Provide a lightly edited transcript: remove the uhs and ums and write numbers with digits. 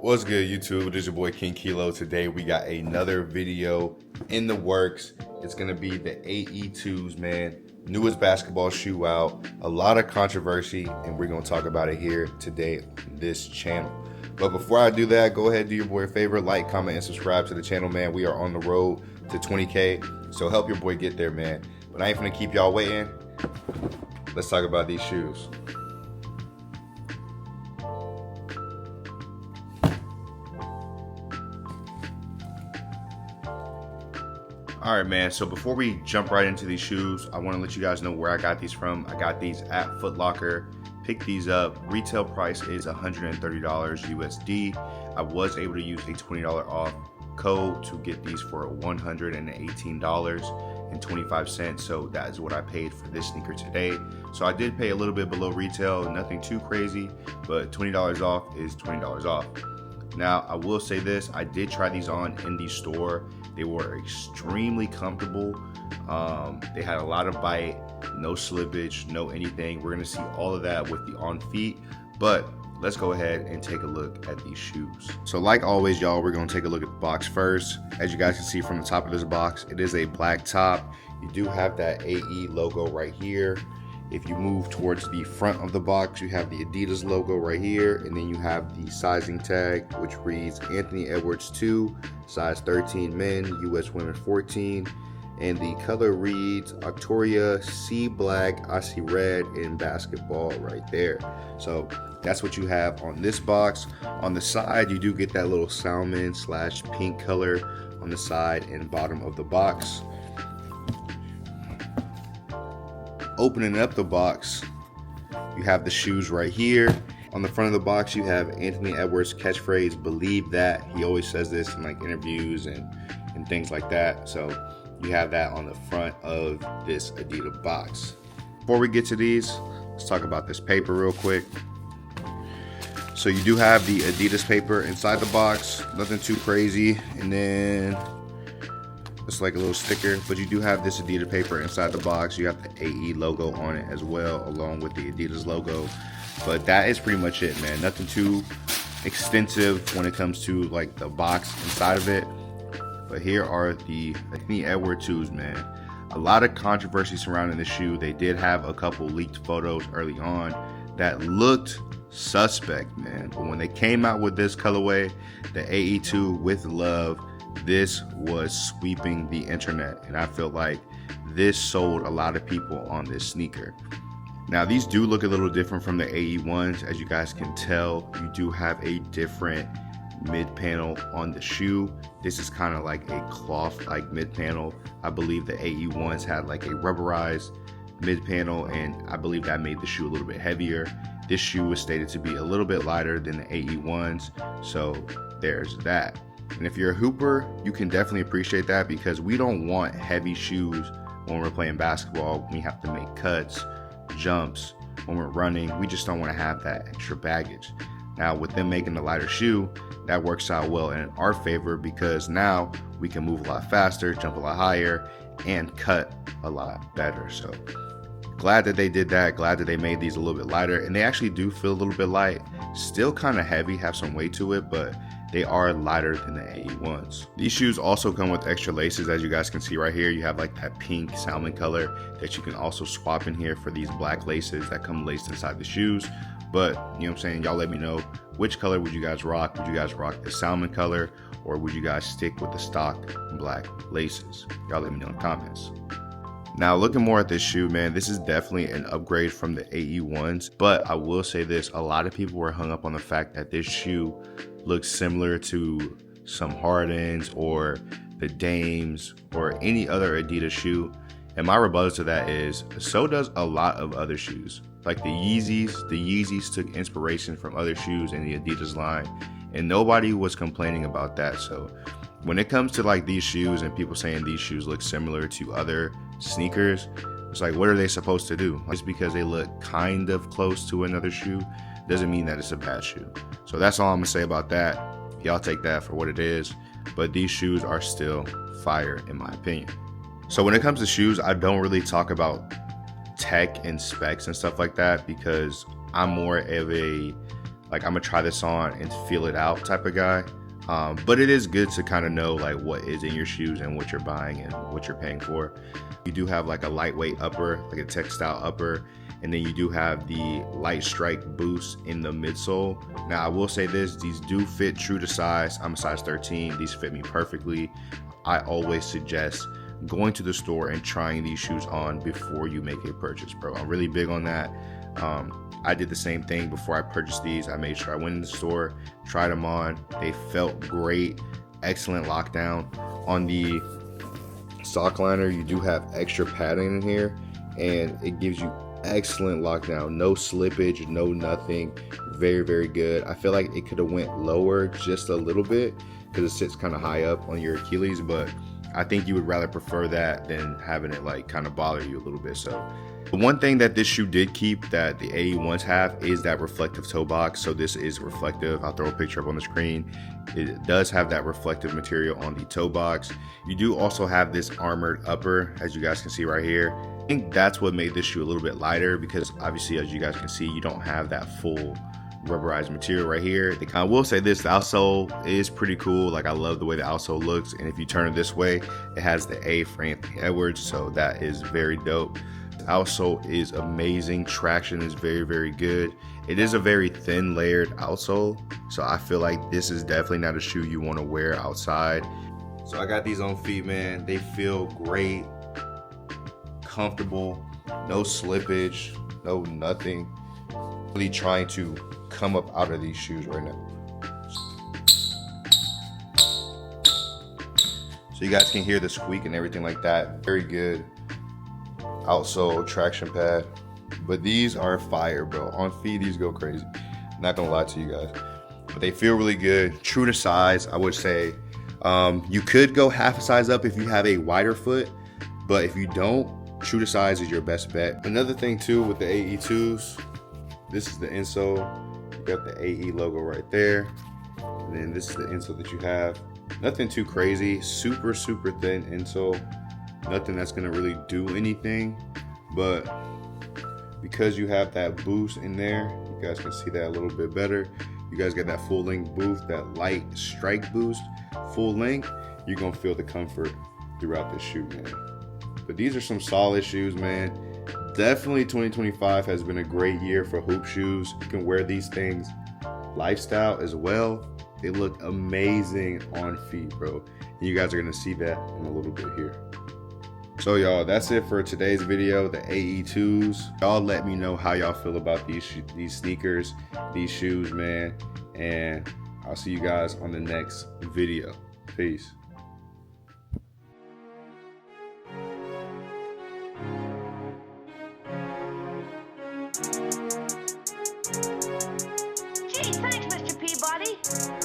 What's good, YouTube? This is your boy King Kilo. Today we got another video in the works. It's gonna be the AE2s, man. Newest basketball shoe out. A lot of controversy, and we're gonna talk about it here today on this channel. But before I do that, go ahead and do your boy a favor, like, comment, and subscribe to the channel, man. We are on the road to 20K, so help your boy get there, man. But I ain't gonna keep y'all waiting. Let's talk about these shoes. All right, man, so before we jump right into these shoes, I want to let you guys know where I got these from. I got these at Foot Locker. Pick these up. Retail price is $130 USD. I was able to use a $20 off code to get these for $118.25. So that is what I paid for this sneaker today. So I did pay a little bit below retail, nothing too crazy, but $20 off is $20 off. Now, I will say this, I did try these on in the store. They were extremely comfortable. They had a lot of bite, no slippage, no anything. We're gonna see all of that with the on feet, but let's go ahead and take a look at these shoes. So like always, y'all, we're gonna take a look at the box first. As you guys can see from the top of this box, it is a black top. You do have that AE logo right here. If you move towards the front of the box, you have the Adidas logo right here, and then you have the sizing tag, which reads Anthony Edwards 2, size 13 men, US women 14, and the color reads Octoria Sea Black, Icy Red in basketball right there. So that's what you have on this box. On the side, you do get that little salmon / pink color on the side and bottom of the box. Opening up the box, you have the shoes right here. On the front of the box, you have Anthony Edwards' catchphrase, "Believe that." He always says this in like interviews and things like that. So you have that on the front of this Adidas box. Before we get to these, let's talk about this paper real quick. So you do have the Adidas paper inside the box, nothing too crazy. And then it's like a little sticker, but you do have this Adidas paper inside the box. You have the AE logo on it as well, along with the Adidas logo. But that is pretty much it, man. Nothing too extensive when it comes to like the box inside of it. But here are the Anthony Edwards 2s, man. A lot of controversy surrounding the shoe. They did have a couple leaked photos early on that looked suspect, man. But when they came out with this colorway, the AE2 with love, this was sweeping the internet, and I feel like this sold a lot of people on this sneaker. Now, these do look a little different from the AE ones. As you guys can tell, you do have a different mid panel on the shoe. This is kind of like a cloth like mid panel. I believe the AE ones had like a rubberized mid panel, and I believe that made the shoe a little bit heavier. This shoe was stated to be a little bit lighter than the AE ones, so there's that. And if you're a hooper, you can definitely appreciate that, because we don't want heavy shoes when we're playing basketball. We have to make cuts, jumps, when we're running. We just don't want to have that extra baggage. Now, with them making a lighter shoe, that works out well in our favor, because now we can move a lot faster, jump a lot higher, and cut a lot better. So glad that they did that. Glad that they made these a little bit lighter, and they actually do feel a little bit light. Still kind of heavy, have some weight to it, but they are lighter than the AE ones. These shoes also come with extra laces. As you guys can see right here, you have like that pink salmon color that you can also swap in here for these black laces that come laced inside the shoes. But, you know what I'm saying, y'all let me know, which color would you guys rock? Would you guys rock the salmon color, or would you guys stick with the stock black laces? Y'all let me know in the comments. Now, looking more at this shoe, man, this is definitely an upgrade from the AE ones, but I will say this, a lot of people were hung up on the fact that this shoe looks similar to some Hardens or the Dames or any other Adidas shoe. And my rebuttal to that is, so does a lot of other shoes. Like the Yeezys took inspiration from other shoes in the Adidas line, and nobody was complaining about that. So when it comes to like these shoes and people saying these shoes look similar to other sneakers, it's like, what are they supposed to do? Just because they look kind of close to another shoe doesn't mean that it's a bad shoe. So that's all I'm gonna say about that. Y'all take that for what it is, but these shoes are still fire in my opinion. So when it comes to shoes, I don't really talk about tech and specs and stuff like that, because I'm more of a like I'm gonna try this on and feel it out type of guy. But it is good to kind of know like what is in your shoes and what you're buying and what you're paying for. You do have like a lightweight upper, like a textile upper, and then you do have the light strike boost in the midsole. Now I will say this, these do fit true to size. I'm a size 13, these fit me perfectly. I always suggest going to the store and trying these shoes on before you make a purchase, bro. I'm really big on that. I did the same thing before I purchased these. I made sure I went in the store, tried them on. They felt great, excellent lockdown. On the sock liner, you do have extra padding in here, and it gives you excellent lockdown. No slippage, no nothing. Very, very good. I feel like it could have went lower just a little bit because it sits kind of high up on your Achilles, but I think you would rather prefer that than having it like kind of bother you a little bit. So the one thing that this shoe did keep that the AE ones have is that reflective toe box. So this is reflective. I'll throw a picture up on the screen. It does have that reflective material on the toe box. You do also have this armored upper, as you guys can see right here. I think that's what made this shoe a little bit lighter, because obviously, as you guys can see, you don't have that full rubberized material right here. I will say this, the outsole is pretty cool. Like, I love the way the outsole looks, and if you turn it this way, it has the A for Anthony Edwards, so that is very dope. The outsole is amazing. Traction is very, very good. It is a very thin layered outsole, so I feel like this is definitely not a shoe you want to wear outside. So I got these on feet, man. They feel great, comfortable, no slippage, no nothing. Really trying to come up out of these shoes right now. So you guys can hear the squeak and everything like that. Very good outsole, traction pad. But these are fire, bro. On feet, these go crazy. Not gonna lie to you guys. But they feel really good. True to size, I would say. You could go half a size up if you have a wider foot, but if you don't, true to size is your best bet. Another thing too with the AE2s, this is the insole. You got the AE logo right there. And then this is the insole that you have. Nothing too crazy, super, super thin insole. Nothing that's gonna really do anything, but because you have that boost in there, you guys can see that a little bit better. You guys get that full length boost, that light strike boost, full length, you're gonna feel the comfort throughout this shoe, man. But these are some solid shoes, man. Definitely 2025 has been a great year for hoop shoes. You can wear these things lifestyle as well. They look amazing on feet, bro. And you guys are gonna see that in a little bit here. So y'all, that's it for today's video, the AE2s. Y'all let me know how y'all feel about these sneakers, these shoes, man. And I'll see you guys on the next video. Peace. Gee, thanks, Mr. Peabody.